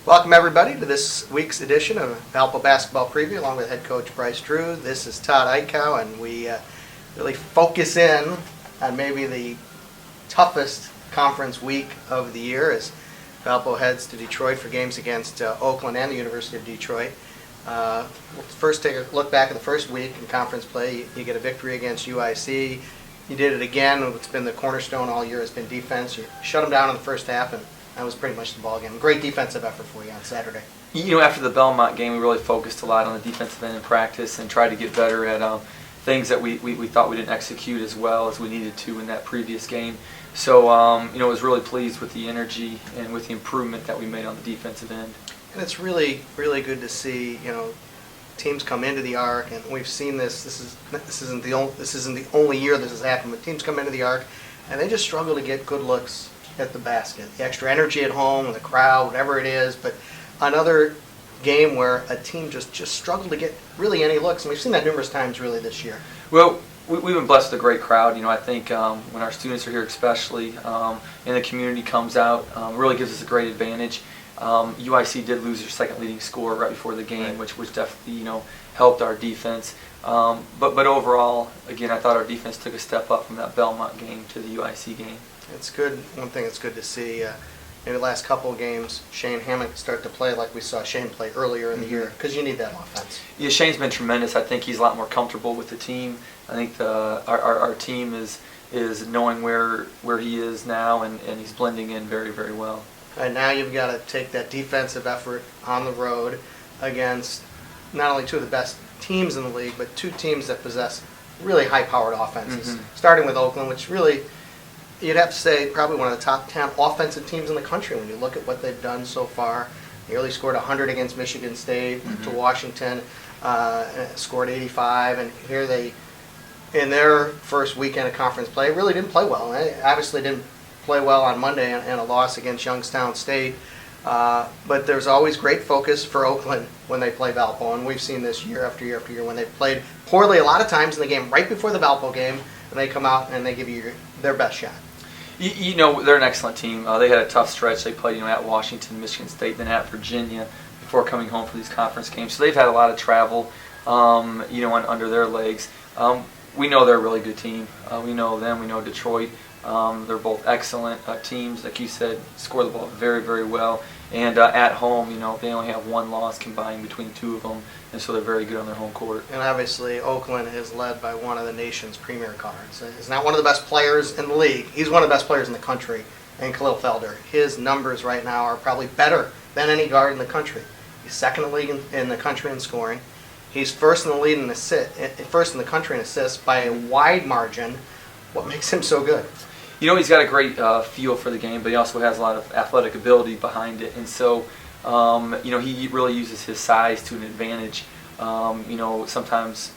Welcome everybody to this week's edition of Valpo Basketball Preview along with head coach Bryce Drew. This is Todd Eichow, and we really focus in on maybe the toughest conference week of the year as Valpo heads to Detroit for games against Oakland and the University of Detroit. We'll first take a look back at the first week in conference play. You get a victory against UIC. You did it again. What's been the cornerstone all year has been defense. You shut them down in the first half, and that was pretty much the ball game. Great defensive effort for you on Saturday. After the Belmont game, we really focused a lot on the defensive end in practice and tried to get better at things that we thought we didn't execute as well as we needed to in that previous game. So, I was really pleased with the energy and with the improvement that we made on the defensive end. And it's really, really good to see, teams come into the arc, and we've seen this. This isn't the only year this has happened, but teams come into the arc, and they just struggle to get good looks at the basket. The extra energy at home, the crowd, whatever it is. But another game where a team just struggled to get really any looks, and we've seen that numerous times really this year. Well, we've been blessed with a great crowd. I think when our students are here especially, and the community comes out, really gives us a great advantage. UIC did lose their second leading scorer right before the game, right, which definitely helped our defense. But overall, again, I thought our defense took a step up from that Belmont game to the UIC game. It's good. One thing that's good to see, maybe the last couple of games, Shane Hammock start to play like we saw Shane play earlier in the year, because you need that offense. Yeah, Shane's been tremendous. I think he's a lot more comfortable with the team. I think our team is knowing where he is now, and he's blending in very, very well. And now you've got to take that defensive effort on the road against not only two of the best teams in the league, but two teams that possess really high-powered offenses. Starting with Oakland, which really, you'd have to say, probably one of the top 10 offensive teams in the country when you look at what they've done so far. They only scored 100 against Michigan State, to Washington, scored 85, and here they, in their first weekend of conference play, really didn't play well. They obviously didn't play well on Monday and a loss against Youngstown State. But there's always great focus for Oakland when they play Valpo, and we've seen this year after year after year when they've played poorly a lot of times in the game right before the Valpo game, and they come out and they give you their best shot. They're an excellent team. They had a tough stretch. They played at Washington, Michigan State, then at Virginia before coming home for these conference games. So they've had a lot of travel, under their legs. We know they're a really good team. We know them. We know Detroit. They're both excellent teams. Like you said, score the ball very, very well. And at home, they only have one loss combined between two of them, and so they're very good on their home court. And obviously, Oakland is led by one of the nation's premier guards. He's not one of the best players in the league. He's one of the best players in the country, and Khalil Felder. His numbers right now are probably better than any guard in the country. He's second in the league in the country in scoring. He's first in the league in first in the country in assists by a wide margin. What makes him so good? He's got a great feel for the game, but he also has a lot of athletic ability behind it. And so, he really uses his size to an advantage. Sometimes,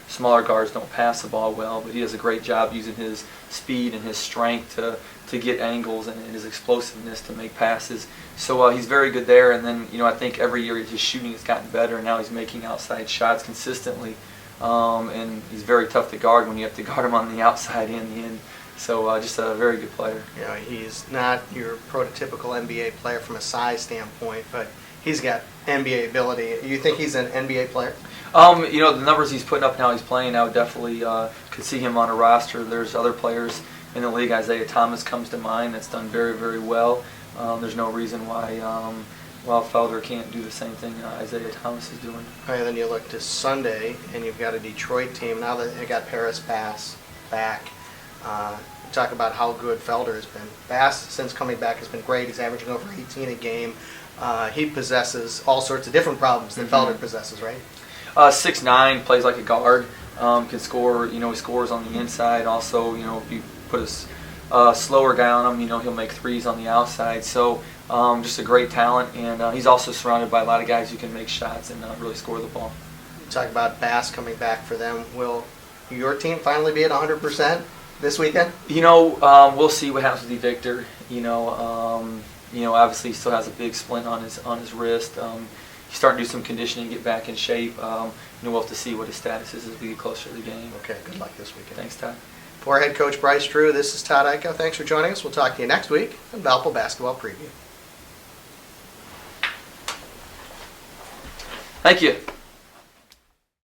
smaller guards don't pass the ball well, but he does a great job using his speed and his strength to get angles and his explosiveness to make passes. So he's very good there. And then, I think every year his shooting has gotten better, and now he's making outside shots consistently. And he's very tough to guard when you have to guard him on the outside and the end. So just a very good player. He's not your prototypical NBA player from a size standpoint, but he's got NBA ability. You think he's an NBA player? The numbers he's putting up now, he's playing. I would definitely could see him on a roster. There's other players in the league. Isaiah Thomas comes to mind. That's done very, very well. There's no reason why Felder can't do the same thing Isaiah Thomas is doing. All right, then you look to Sunday, and you've got a Detroit team. Now that they got Paris Bass back, talk about how good Felder has been. Bass, since coming back, has been great. He's averaging over 18 a game. He possesses all sorts of different problems that Felder possesses, right? 6'9", plays like a guard, can score. He scores on the inside. Also, if you put a slower guy on him, he'll make threes on the outside. So just a great talent, and he's also surrounded by a lot of guys who can make shots and really score the ball. Talk about Bass coming back for them. Will your team finally be at 100%? This weekend? We'll see what happens with Victor. Obviously he still has a big splint on his wrist. He's starting to do some conditioning, get back in shape. We'll have to see what his status is as we get closer to the game. Okay, good luck this weekend. Thanks, Todd. For head coach Bryce Drew, this is Todd Eichow. Thanks for joining us. We'll talk to you next week on Valpo Basketball Preview. Thank you.